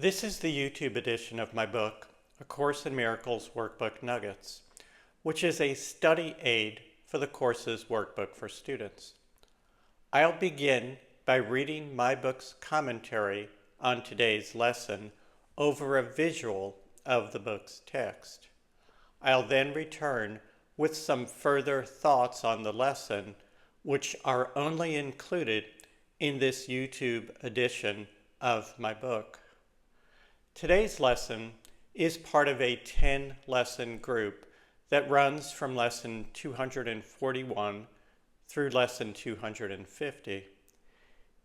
This is the YouTube edition of my book, A Course in Miracles Workbook Nuggets, which is a study aid for the course's workbook for students. I'll begin by reading my book's commentary on today's lesson over a visual of the book's text. I'll then return with some further thoughts on the lesson, which are only included in this YouTube edition of my book. Today's lesson is part of a 10-lesson group that runs from lesson 241 through lesson 250,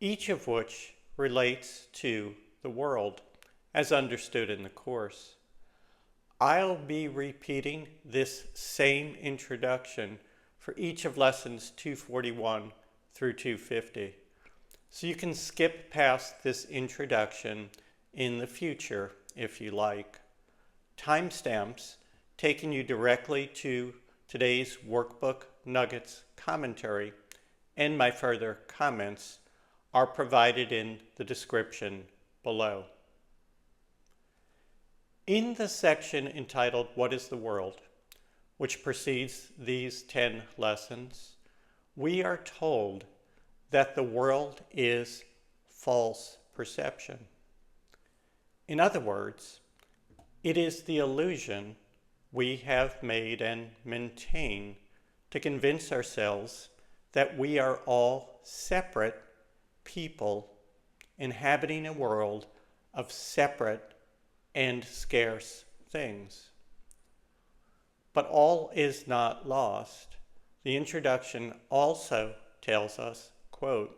each of which relates to the world as understood in the course. I'll be repeating this same introduction for each of lessons 241 through 250, so you can skip past this introduction in the future if you like. Timestamps taking you directly to today's Workbook Nuggets commentary and my further comments are provided in the description below. In the section entitled What is the World?, which precedes these 10 lessons, we are told that the world is false perception. In other words, it is the illusion we have made and maintain to convince ourselves that we are all separate people inhabiting a world of separate and scarce things. But all is not lost. The introduction also tells us, quote,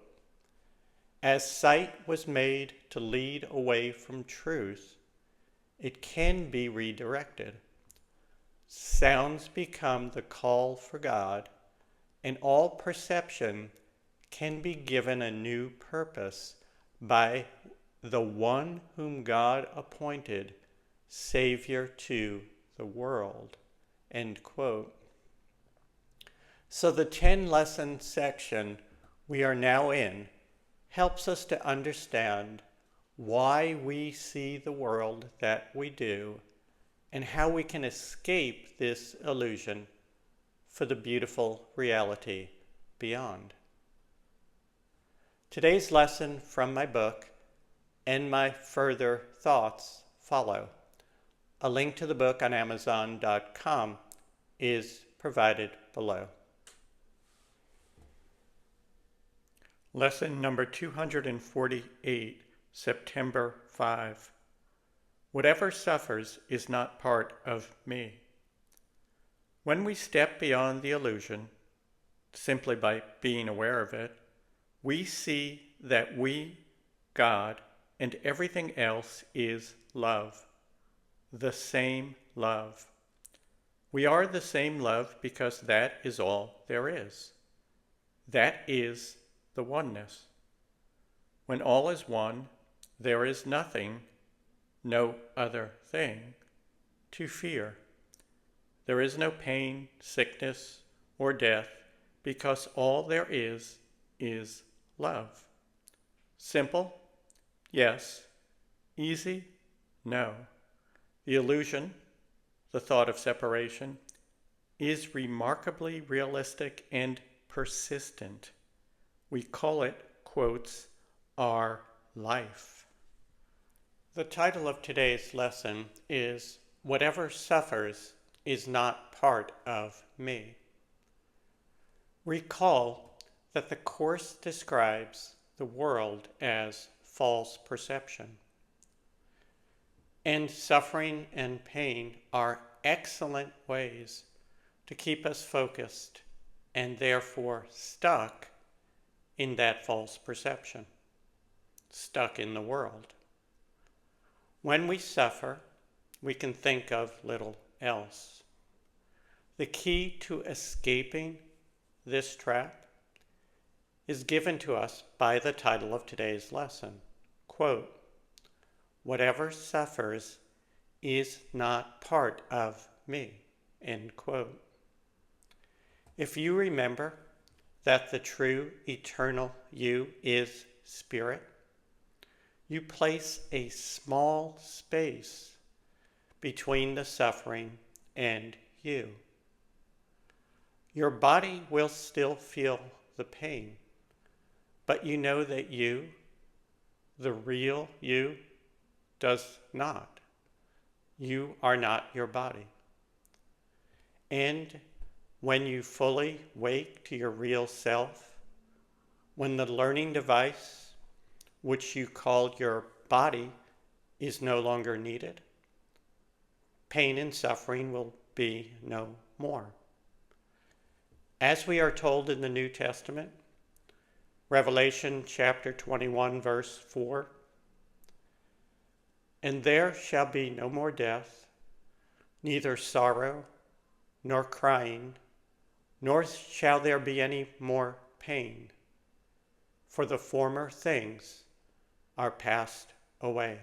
"As sight was made to lead away from truth, it can be redirected. Sounds become the call for God, and all perception can be given a new purpose by the one whom God appointed Savior to the world." End quote. So the 10-lesson section we are now in helps us to understand why we see the world that we do and how we can escape this illusion for the beautiful reality beyond. Today's lesson from my book and my further thoughts follow. A link to the book on Amazon.com is provided below. Lesson number 248, September 5. Whatever suffers is not part of me. When we step beyond the illusion, simply by being aware of it, we see that we, God, and everything else is love, the same love. We are the same love because that is all there is. That is the oneness. When all is one, there is nothing, no other thing, to fear. There is no pain, sickness, or death, because all there is love. Simple? Yes. Easy? No. The illusion, the thought of separation, is remarkably realistic and persistent. We call it, quotes, our life. The title of today's lesson is Whatever Suffers is Not Part of Me. Recall that the Course describes the world as false perception. And suffering and pain are excellent ways to keep us focused and therefore stuck in that false perception, stuck in the world. When we suffer, we can think of little else. The key to escaping this trap is given to us by the title of today's lesson, quote, "Whatever suffers is not part of me," end quote. If you remember that the true eternal you is spirit, you place a small space between the suffering and you. Your body will still feel the pain, but you know that you, the real you, does not. You are not your body. And when you fully wake to your real self, when the learning device, which you called your body, is no longer needed, pain and suffering will be no more. As we are told in the New Testament, Revelation chapter 21, verse 4, "And there shall be no more death, neither sorrow, nor crying, nor shall there be any more pain, for the former things are passed away."